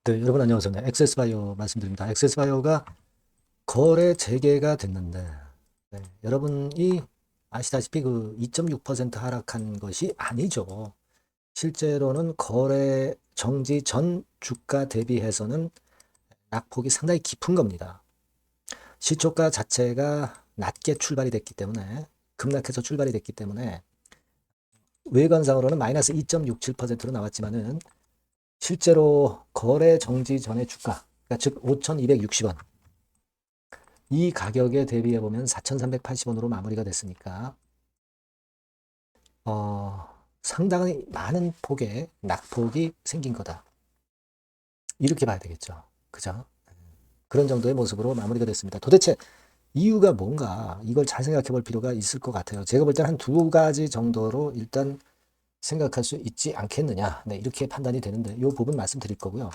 네, 여러분 안녕하세요. 네, 엑세스바이오 말씀드립니다. 엑세스바이오가 거래 재개가 됐는데, 네, 여러분이 아시다시피 그 2.6% 하락한 것이 아니죠. 실제로는 거래 정지 전 주가 대비해서는 낙폭이 상당히 깊은 겁니다. 시초가 자체가 낮게 출발이 됐기 때문에, 급락해서 출발이 됐기 때문에 외관상으로는 마이너스 2.67%로 나왔지만은 실제로 거래 정지 전의 주가, 그러니까 즉 5,260원, 이 가격에 대비해 보면 4,380원으로 마무리가 됐으니까 상당히 많은 폭의 낙폭이 생긴 거다. 이렇게 봐야 되겠죠. 그죠? 그런 정도의 모습으로 마무리가 됐습니다. 도대체 이유가 뭔가 이걸 잘 생각해 볼 필요가 있을 것 같아요. 제가 볼 때는 한 두 가지 정도로 일단 생각할 수 있지 않겠느냐. 네, 이렇게 판단이 되는데 이 부분 말씀드릴 거고요.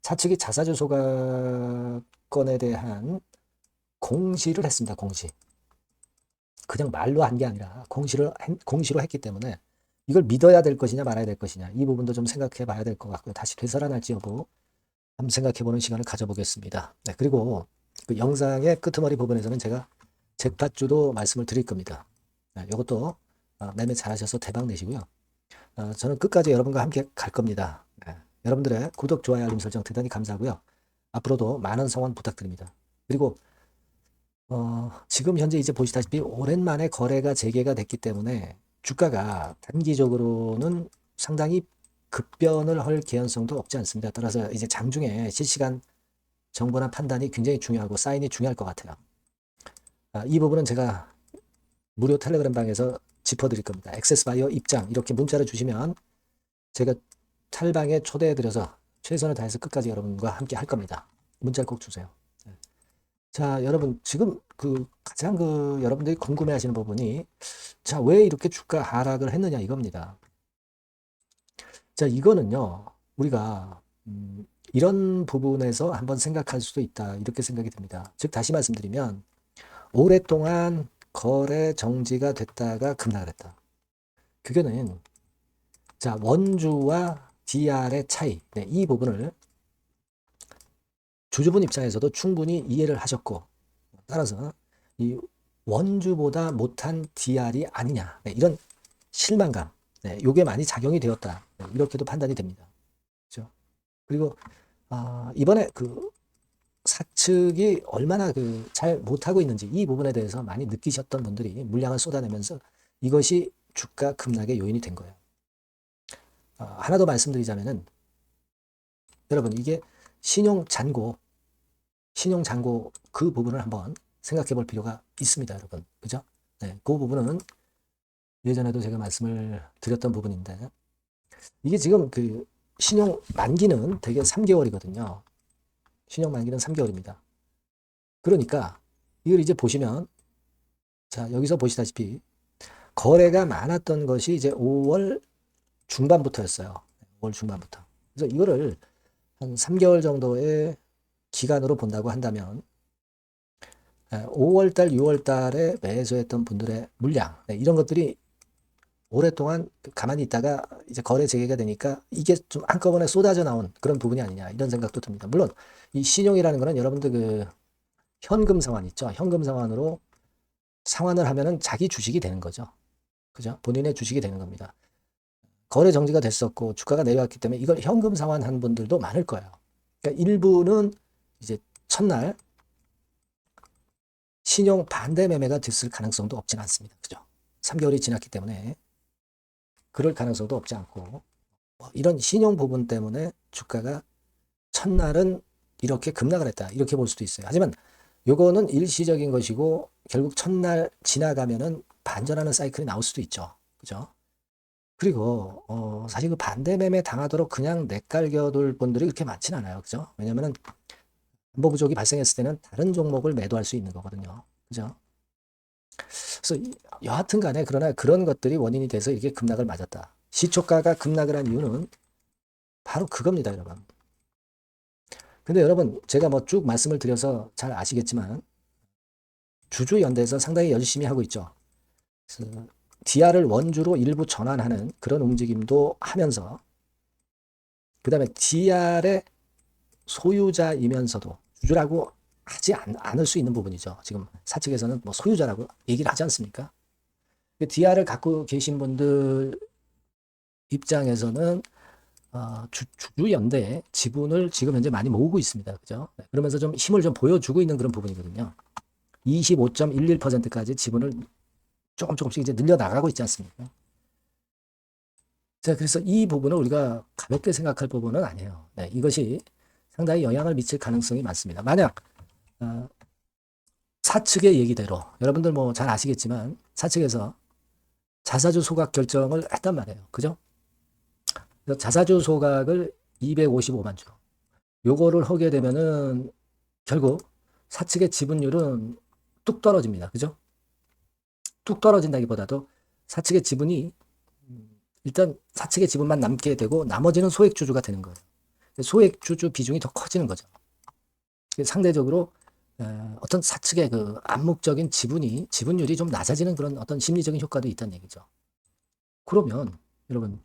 차측이 자사주 소각권에 대한 공시를 했습니다. 공시. 그냥 말로 한 게 아니라 공시로 했기 때문에 이걸 믿어야 될 것이냐 말아야 될 것이냐 이 부분도 좀 생각해 봐야 될 것 같고요. 다시 되살아날지 여부 한번 생각해 보는 시간을 가져보겠습니다. 네, 그리고 그 영상의 끄트머리 부분에서는 제가 잭팟주도 말씀을 드릴 겁니다. 네, 이것도 매매 잘하셔서 대박 내시고요. 저는 끝까지 여러분과 함께 갈 겁니다. 네, 여러분들의 구독, 좋아요, 알림 설정 대단히 감사하고요. 앞으로도 많은 성원 부탁드립니다. 그리고 지금 현재 이제 보시다시피 오랜만에 거래가 재개가 됐기 때문에 주가가 단기적으로는 상당히 급변을 할 개연성도 없지 않습니다. 따라서 이제 장중에 실시간 정보나 판단이 굉장히 중요하고 사인이 중요할 것 같아요. 이 부분은 제가 무료 텔레그램 방에서 짚어드릴 겁니다. 액세스바이오 입장 이렇게 문자를 주시면 제가 탈방에 초대해드려서 최선을 다해서 끝까지 여러분과 함께 할 겁니다. 문자를 꼭 주세요. 자, 여러분, 지금 가장 여러분들이 궁금해 하시는 부분이, 자, 왜 이렇게 주가 하락을 했느냐 이겁니다. 자, 이거는요, 우리가, 이런 부분에서 한번 생각할 수도 있다. 이렇게 생각이 듭니다. 즉, 다시 말씀드리면, 오랫동안 거래 정지가 됐다가 급락을 했다. 그거는, 자, 원주와 DR의 차이, 네, 이 부분을 주주분 입장에서도 충분히 이해를 하셨고, 따라서 이 원주보다 못한 DR이 아니냐, 네, 이런 실망감, 네, 요게 많이 작용이 되었다, 네, 이렇게도 판단이 됩니다. 그렇죠? 그리고 이번에 사측이 얼마나 잘 못하고 있는지 이 부분에 대해서 많이 느끼셨던 분들이 물량을 쏟아내면서 이것이 주가 급락의 요인이 된 거예요. 하나 더 말씀드리자면은 여러분 이게 신용 잔고 그 부분을 한번 생각해 볼 필요가 있습니다, 여러분. 그죠? 네, 그 부분은 예전에도 제가 말씀을 드렸던 부분인데, 이게 지금 신용 만기는 대개 3개월이거든요. 신용 만기는 3개월입니다. 그러니까, 이걸 이제 보시면, 자, 여기서 보시다시피, 거래가 많았던 것이 이제 5월 중반부터였어요. 5월 중반부터. 그래서 이거를 한 3개월 정도의 기간으로 본다고 한다면, 5월달, 6월달에 매수했던 분들의 물량, 네, 이런 것들이 오랫동안 가만히 있다가 이제 거래 재개가 되니까 이게 좀 한꺼번에 쏟아져 나온 그런 부분이 아니냐 이런 생각도 듭니다. 물론 이 신용이라는 거는 여러분들 현금 상환 있죠. 현금 상환으로 상환을 하면은 자기 주식이 되는 거죠. 그죠? 본인의 주식이 되는 겁니다. 거래 정지가 됐었고 주가가 내려왔기 때문에 이걸 현금 상환한 분들도 많을 거예요. 그러니까 일부는 이제 첫날 신용 반대 매매가 됐을 가능성도 없진 않습니다. 그죠? 3개월이 지났기 때문에 그럴 가능성도 없지 않고 이런 신용 부분 때문에 주가가 첫날은 이렇게 급락을 했다. 이렇게 볼 수도 있어요. 하지만 요거는 일시적인 것이고 결국 첫날 지나가면은 반전하는 사이클이 나올 수도 있죠. 그죠? 그리고 사실 그 반대 매매 당하도록 그냥 내깔겨둘 분들이 그렇게 많진 않아요. 그죠? 왜냐면은 안보 부족이 발생했을 때는 다른 종목을 매도할 수 있는 거거든요. 그죠? 그래서 여하튼 간에 그러나 그런 것들이 원인이 돼서 이렇게 급락을 맞았다. 시초가가 급락을 한 이유는 바로 그겁니다, 여러분. 근데 여러분, 제가 뭐 쭉 말씀을 드려서 잘 아시겠지만, 주주연대에서 상당히 열심히 하고 있죠. 그래서 DR을 원주로 일부 전환하는 그런 움직임도 하면서, 그 다음에 DR의 소유자이면서도 주주라고 하지 않을 수 있는 부분이죠. 지금 사측에서는 뭐 소유자라고 얘기를 하지 않습니까? DR을 갖고 계신 분들 입장에서는 주주연대의 지분을 지금 현재 많이 모으고 있습니다. 그죠? 그러면서 좀 힘을 좀 보여주고 있는 그런 부분이거든요. 25.11%까지 지분을 조금씩 이제 늘려나가고 있지 않습니까? 자, 그래서 이 부분은 우리가 가볍게 생각할 부분은 아니에요. 네, 이것이 상당히 영향을 미칠 가능성이 많습니다. 만약 사측의 얘기대로 여러분들 뭐 잘 아시겠지만 사측에서 자사주 소각 결정을 했단 말이에요. 그죠? 그래서 자사주 소각을 255만 주. 요거를 하게 되면은 결국 사측의 지분율은 뚝 떨어집니다. 그죠? 뚝 떨어진다기보다도 사측의 지분이 일단 사측의 지분만 남게 되고 나머지는 소액주주가 되는 거예요. 소액주주 비중이 더 커지는 거죠. 상대적으로 어떤 사측의 그 암묵적인 지분율이 좀 낮아지는 그런 어떤 심리적인 효과도 있다는 얘기죠. 그러면 여러분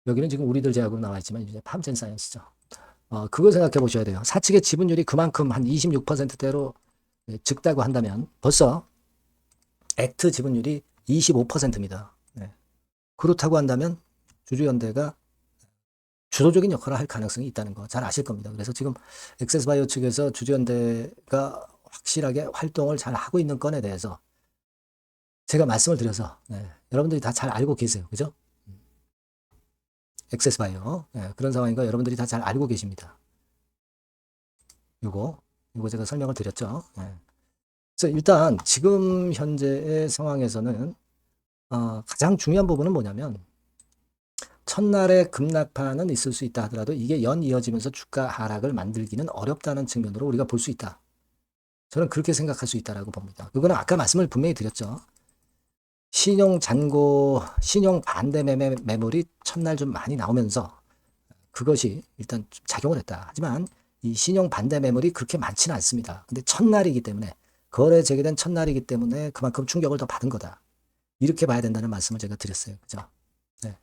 여기는 지금 우리들 제약으로 나와 있지만 이제 팜젠 사이언스죠. 그걸 생각해 보셔야 돼요. 사측의 지분율이 그만큼 한 26%대로 적다고 한다면 벌써 액트 지분율이 25%입니다. 네. 그렇다고 한다면 주주연대가 주도적인 역할을 할 가능성이 있다는 거 잘 아실 겁니다. 그래서 지금 액세스바이오 측에서 주주연대가 확실하게 활동을 잘 하고 있는 건에 대해서 제가 말씀을 드려서 여러분들이 다 잘 알고 계세요. 그죠? 액세스바이오 그런 상황인 거 여러분들이 다 잘 알고 계십니다. 요거 제가 설명을 드렸죠. 그래서 일단 지금 현재의 상황에서는 가장 중요한 부분은 뭐냐면 첫날에 급락판은 있을 수 있다 하더라도 이게 연 이어지면서 주가 하락을 만들기는 어렵다는 측면으로 우리가 볼 수 있다. 저는 그렇게 생각할 수 있다라고 봅니다. 그거는 아까 말씀을 분명히 드렸죠. 신용 잔고, 신용 반대 매물이 첫날 좀 많이 나오면서 그것이 일단 좀 작용을 했다. 하지만 이 신용 반대 매물이 그렇게 많지는 않습니다. 근데 첫날이기 때문에 거래 재개된 첫날이기 때문에 그만큼 충격을 더 받은 거다. 이렇게 봐야 된다는 말씀을 제가 드렸어요. 그죠? 네.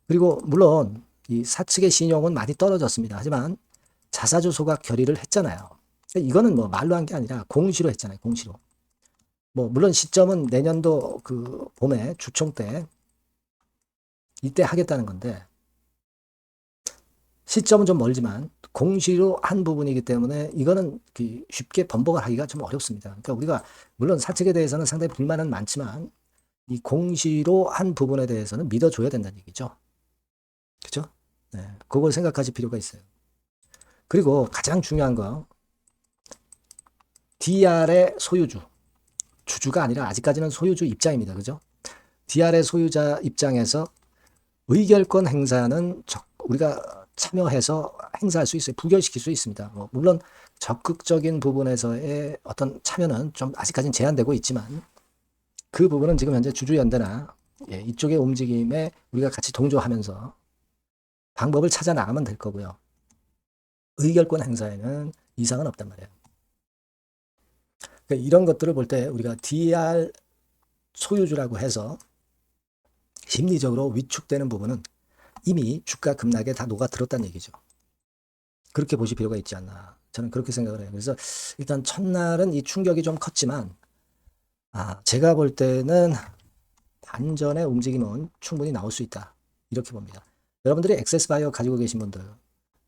그리고 물론 이 사측의 신용은 많이 떨어졌습니다. 하지만 자사주 소각 결의를 했잖아요. 이거는 뭐 말로 한 게 아니라 공시로 했잖아요. 공시로. 뭐 물론 시점은 내년도 그 봄에 주총 때 이때 하겠다는 건데 시점은 좀 멀지만 공시로 한 부분이기 때문에 이거는 쉽게 번복을 하기가 좀 어렵습니다. 그러니까 우리가 물론 사측에 대해서는 상당히 불만은 많지만 이 공시로 한 부분에 대해서는 믿어줘야 된다는 얘기죠. 그죠? 네, 그걸 생각하실 필요가 있어요. 그리고 가장 중요한 거 DR의 소유주. 주주가 아니라 아직까지는 소유주 입장입니다. 그죠? DR의 소유자 입장에서 의결권 행사는 우리가 참여해서 행사할 수 있어요. 부결시킬 수 있습니다. 물론 적극적인 부분에서의 어떤 참여는 좀 아직까지는 제한되고 있지만 그 부분은 지금 현재 주주연대나 이쪽의 움직임에 우리가 같이 동조하면서 방법을 찾아 나가면 될 거고요. 의결권 행사에는 이상은 없단 말이에요. 그러니까 이런 것들을 볼 때 우리가 DR 소유주라고 해서 심리적으로 위축되는 부분은 이미 주가 급락에 다 녹아들었다는 얘기죠. 그렇게 보실 필요가 있지 않나. 저는 그렇게 생각을 해요. 그래서 일단 첫날은 이 충격이 좀 컸지만 제가 볼 때는 반전의 움직임은 충분히 나올 수 있다. 이렇게 봅니다. 여러분들이 액세스바이오 가지고 계신 분들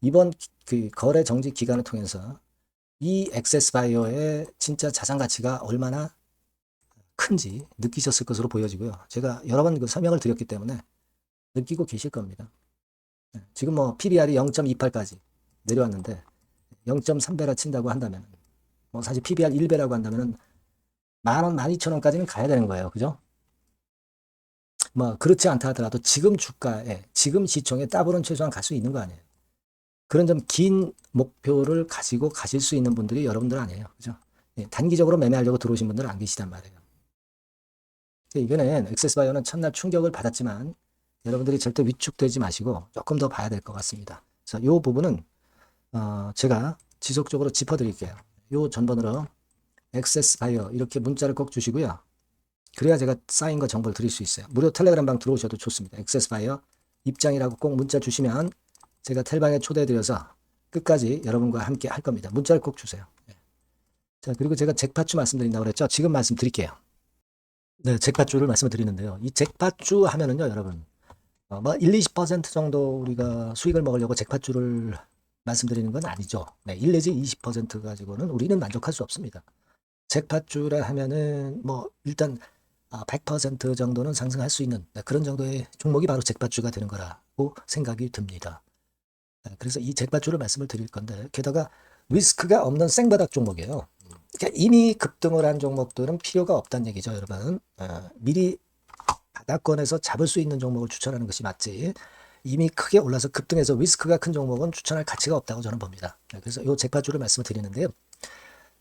이번 그 거래 정지 기간을 통해서 이 액세스바이오의 진짜 자산 가치가 얼마나 큰지 느끼셨을 것으로 보여지고요. 제가 여러 번 그 설명을 드렸기 때문에 느끼고 계실 겁니다. 지금 뭐 PBR이 0.28까지 내려왔는데 0.3배라 친다고 한다면 뭐 사실 PBR 1배라고 한다면 10,000원, 12,000원까지는 가야 되는 거예요. 그죠? 뭐 그렇지 않다 하더라도 지금 주가에 지금 시총에 더블은 최소한 갈 수 있는 거 아니에요. 그런 좀 긴 목표를 가지고 가실 수 있는 분들이 여러분들 아니에요. 그죠? 단기적으로 매매하려고 들어오신 분들은 안 계시단 말이에요. 이번엔 액세스바이오는 첫날 충격을 받았지만 여러분들이 절대 위축되지 마시고 조금 더 봐야 될 것 같습니다. 그래서 이 부분은 제가 지속적으로 짚어드릴게요. 이 전번으로 액세스바이오 이렇게 문자를 꼭 주시고요. 그래야 제가 쌓인 거 정보를 드릴 수 있어요. 무료 텔레그램 방 들어오셔도 좋습니다. 액세스바이오 입장이라고 꼭 문자 주시면 제가 텔방에 초대해드려서 끝까지 여러분과 함께 할 겁니다. 문자를 꼭 주세요. 네. 자, 그리고 제가 잭팟주 말씀드린다고 그랬죠? 지금 말씀드릴게요. 네, 잭팟주를 말씀을 드리는데요. 이 잭팟주 하면은요, 여러분. 뭐 1, 20% 정도 우리가 수익을 먹으려고 잭팟주를 말씀드리는 건 아니죠. 네, 1 내지 20% 가지고는 우리는 만족할 수 없습니다. 잭팟주라 하면은 뭐 일단 100% 정도는 상승할 수 있는 그런 정도의 종목이 바로 잭팟주가 되는 거라고 생각이 듭니다. 그래서 이 잭팟주를 말씀을 드릴 건데 게다가 리스크가 없는 생바닥 종목이에요. 그러니까 이미 급등을 한 종목들은 필요가 없다는 얘기죠, 여러분. 미리 바닥권에서 잡을 수 있는 종목을 추천하는 것이 맞지. 이미 크게 올라서 급등해서 리스크가 큰 종목은 추천할 가치가 없다고 저는 봅니다. 그래서 이 잭팟주를 말씀을 드리는데요.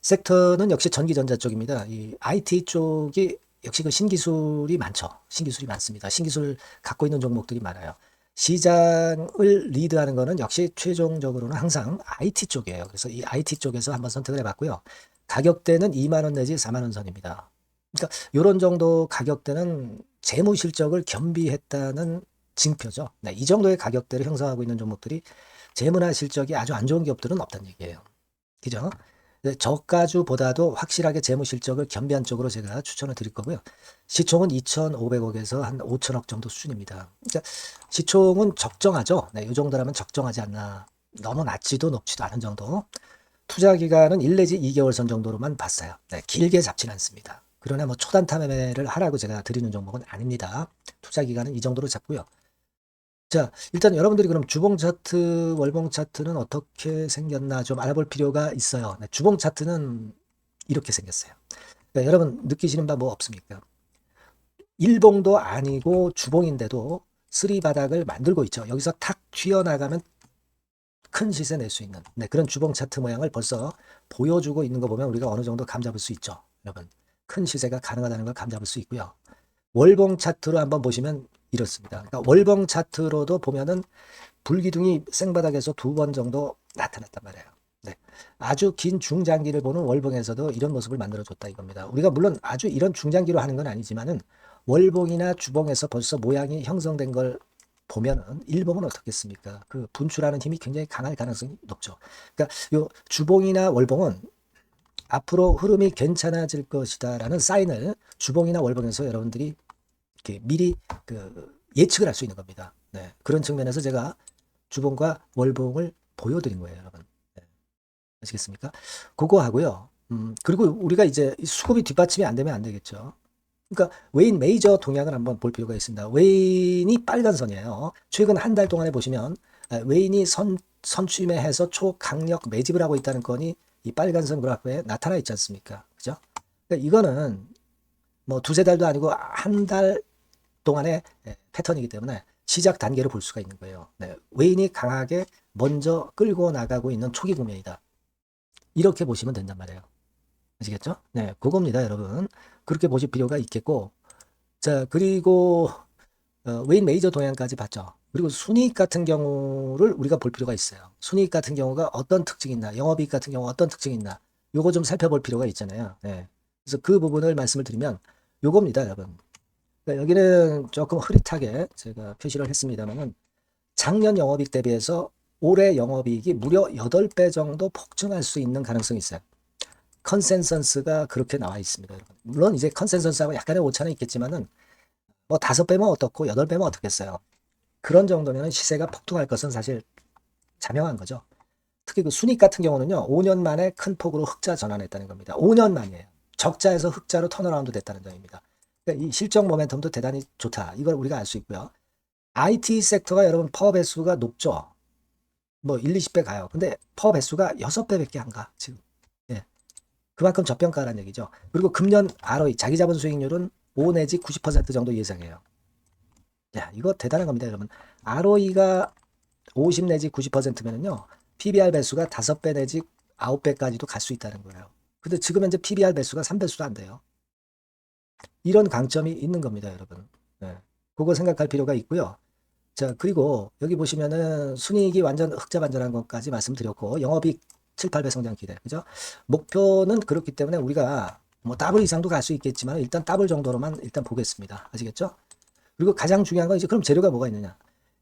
섹터는 역시 전기전자 쪽입니다. 이 IT 쪽이 역시 그 신기술이 많죠. 신기술이 많습니다. 신기술 갖고 있는 종목들이 많아요. 시장을 리드하는 거는 역시 최종적으로는 항상 IT 쪽이에요. 그래서 이 IT 쪽에서 한번 선택을 해봤고요. 가격대는 2만 원 내지 4만 원 선입니다. 그러니까 이런 정도 가격대는 재무 실적을 겸비했다는 징표죠. 네, 이 정도의 가격대를 형성하고 있는 종목들이 재무나 실적이 아주 안 좋은 기업들은 없다는 얘기예요. 그죠? 저가주보다도 확실하게 재무 실적을 겸비한 쪽으로 제가 추천을 드릴 거고요. 시총은 2,500억에서 한 5천억 정도 수준입니다. 그러니까 시총은 적정하죠. 네, 이 정도라면 적정하지 않나. 너무 낮지도 높지도 않은 정도. 투자 기간은 1 내지 2개월 선 정도로만 봤어요. 네, 길게 잡지는 않습니다. 그러나 뭐 초단타 매매를 하라고 제가 드리는 종목은 아닙니다. 투자 기간은 이 정도로 잡고요. 자, 일단 여러분들이 그럼 주봉 차트, 월봉 차트는 어떻게 생겼나 좀 알아볼 필요가 있어요. 네, 주봉 차트는 이렇게 생겼어요. 그러니까 여러분 느끼시는 바 뭐 없습니까? 일봉도 아니고 주봉인데도 쓰리 바닥을 만들고 있죠. 여기서 탁 튀어나가면 큰 시세 낼 수 있는 그런 주봉 차트 모양을 벌써 보여주고 있는 거 보면 우리가 어느 정도 감잡을 수 있죠. 여러분 큰 시세가 가능하다는 걸 감잡을 수 있고요. 월봉 차트로 한번 보시면 이렇습니다. 그러니까 월봉 차트로도 보면은 불기둥이 생바닥에서 2번 정도 나타났단 말이에요. 네. 아주 긴 중장기를 보는 월봉에서도 이런 모습을 만들어줬다 이겁니다. 우리가 물론 아주 이런 중장기로 하는 건 아니지만은 월봉이나 주봉에서 벌써 모양이 형성된 걸 보면은 일봉은 어떻겠습니까? 그 분출하는 힘이 굉장히 강할 가능성이 높죠. 그러니까 요 주봉이나 월봉은 앞으로 흐름이 괜찮아질 것이다라는 사인을 주봉이나 월봉에서 여러분들이 이렇게 미리 예측을 할 수 있는 겁니다. 네. 그런 측면에서 제가 주봉과 월봉을 보여드린 거예요, 여러분. 네. 아시겠습니까? 그거 하고요. 그리고 우리가 이제 수급이 뒷받침이 안 되면 안 되겠죠. 그러니까 웨인 메이저 동향을 한번 볼 필요가 있습니다. 웨인이 빨간 선이에요. 최근 한 달 동안에 보시면 웨인이 선취매해서 초강력 매집을 하고 있다는 건이 이 빨간 선 그래프에 나타나 있지 않습니까? 그죠? 그러니까 이거는 뭐 두세 달도 아니고 한 달 동안의 패턴이기 때문에 시작 단계로 볼 수가 있는 거예요. 네, 웨인이 강하게 먼저 끌고 나가고 있는 초기 국면이다. 이렇게 보시면 된단 말이에요. 아시겠죠? 네, 그겁니다, 여러분. 그렇게 보실 필요가 있겠고, 자, 그리고 웨인 메이저 동향까지 봤죠. 그리고 순이익 같은 경우를 우리가 볼 필요가 있어요. 순이익 같은 경우가 어떤 특징이 있나, 영업이익 같은 경우 어떤 특징이 있나, 요거 좀 살펴볼 필요가 있잖아요. 네. 그래서 그 부분을 말씀을 드리면 요겁니다, 여러분. 그러니까 여기는 조금 흐릿하게 제가 표시를 했습니다만은 작년 영업이익 대비해서 올해 영업이익이 무려 8배 정도 폭증할 수 있는 가능성이 있어요. 컨센서스가 그렇게 나와 있습니다, 여러분. 물론 이제 컨센서스하고 약간의 오차는 있겠지만은 뭐 5배면 어떻고 8배면 어떻겠어요. 그런 정도면 시세가 폭등할 것은 사실 자명한 거죠. 특히 그 순익 같은 경우는요, 5년 만에 큰 폭으로 흑자 전환했다는 겁니다. 5년 만이에요. 적자에서 흑자로 턴어라운드 됐다는 점입니다. 그러니까 이 실적 모멘텀도 대단히 좋다. 이걸 우리가 알 수 있고요. IT 섹터가 여러분 파워 배수가 높죠. 뭐 1, 20배 가요. 근데 파워 배수가 6배밖에 안 가, 지금. 예. 그만큼 저평가라는 얘기죠. 그리고 금년 ROE, 자기 자본 수익률은 5 내지 90% 정도 예상해요. 야, 이거 대단한 겁니다, 여러분. ROE가 50 내지 90%면은요, PBR 배수가 5배 내지 9배까지도 갈 수 있다는 거예요. 근데 지금 현재 PBR 배수가 3배수도 안 돼요. 이런 강점이 있는 겁니다, 여러분. 네. 그거 생각할 필요가 있고요. 자, 그리고 여기 보시면은 순이익이 완전 흑자 반전한 것까지 말씀드렸고, 영업이익 7, 8배 성장 기대. 그죠? 목표는 그렇기 때문에 우리가 뭐 더블 이상도 갈 수 있겠지만 일단 더블 정도로만 일단 보겠습니다. 아시겠죠? 그리고 가장 중요한 건 이제 그럼 재료가 뭐가 있느냐?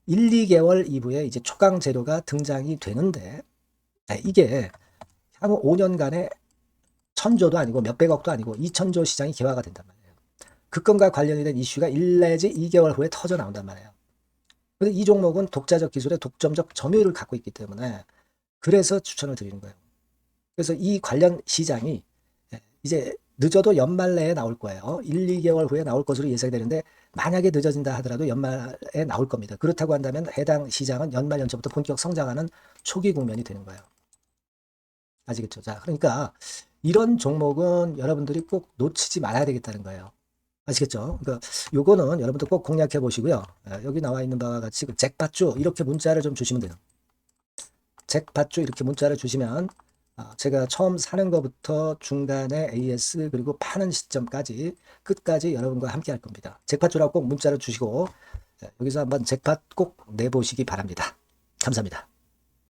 1, 2개월 이후에 이제 초강 재료가 등장이 되는데 이게 향후 5년간에 1000조도 아니고 몇백억도 아니고 2000조 시장이 개화가 된단 말이에요. 그건과 관련이 된 이슈가 1 내지 2개월 후에 터져 나온단 말이에요. 근데 이 종목은 독자적 기술의 독점적 점유율을 갖고 있기 때문에 그래서 추천을 드리는 거예요. 그래서 이 관련 시장이 이제 늦어도 연말 내에 나올 거예요. 1, 2개월 후에 나올 것으로 예상이 되는데 만약에 늦어진다 하더라도 연말에 나올 겁니다. 그렇다고 한다면 해당 시장은 연말 연초부터 본격 성장하는 초기 국면이 되는 거예요. 아시겠죠? 자, 그러니까 이런 종목은 여러분들이 꼭 놓치지 말아야 되겠다는 거예요. 아시겠죠? 그러니까 요거는 여러분들 꼭 공략해 보시고요. 여기 나와 있는 바와 같이 그 잭팟주 이렇게 문자를 좀 주시면 돼요. 잭팟주 이렇게 문자를 주시면 제가 처음 사는 것부터 중간에 AS 그리고 파는 시점까지 끝까지 여러분과 함께 할 겁니다. 잭팟주라고 꼭 문자를 주시고 여기서 한번 잭팟 꼭 내보시기 바랍니다. 감사합니다.